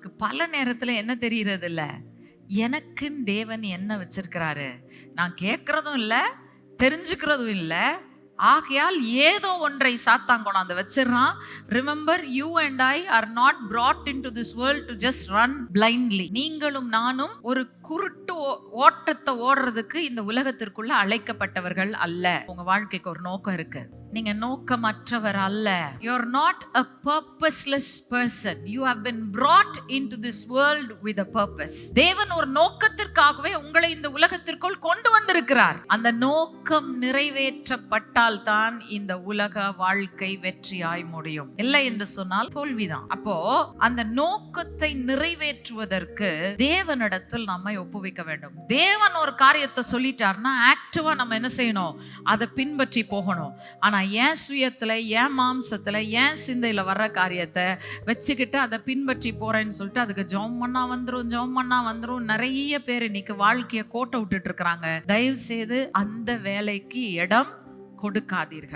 நமக்கு பல நேரத்துல என்ன தெரியறது இல்ல, எனக்குன்னு தேவன் என்ன வச்சிருக்கிறாரு, நான் கேட்கறதும் இல்ல, தெரிஞ்சுக்கிறதும் இல்ல. ஆகையால் ஏதோ ஒன்றை சாத்தான் கொண்டாந்து வச்சிடறான். Remember, you and I are not brought into this world to just run blindly. நீங்களும் நானும் ஒரு குருட்டு ஓட்டத்தை ஓடுறதுக்கு இந்த உலகத்திற்குள்ள அழைக்கப்பட்டவர்கள் அல்ல. உங்க வாழ்க்கைக்கு ஒரு நோக்கம் இருக்கு. நீங்க நோக்கமற்றவர் அல்ல. You are not a purposeless person. You have been brought into this world with a purpose. தேவன் ஒரு நோக்கத்திற்காகவே உங்களை இந்த உலகத்திற்குள் கொண்டு வந்திருக்கிறார். அந்த நோக்கம் நிறைவேற்றப்பட்டால் தான் இந்த உலக வாழ்க்கை வெற்றியாய் முடியும். இல்லை என்று சொன்னால் தோல்விதான். அப்போ அந்த நோக்கத்தை நிறைவேற்றுவதற்கு தேவனிடத்தில் நம்மை ஒப்புவிக்க வேண்டும். தேவன் ஒரு காரியத்தை சொல்லிட்டார்னா ஆக்டிவா நம்ம என்ன செய்யணும், அதை பின்பற்றி போகணும். ஆனா ஏன் சுயத்துல, ஏன் மாம்சத்துல, ஏன் சிந்தையில வர்ற காரியத்தை வச்சுக்கிட்டு அதை பின்பற்றி போறேன்னு சொல்லிட்டு அதுக்கு ஜெபம் பண்ணா வந்துரும். நிறைய பேர் இன்னைக்கு வாழ்க்கைய கோட்டை விட்டுட்டு இருக்கிறாங்க. தயவு செய்து அந்த வேலைக்கு இடம் கொடுக்காதீர்கள்.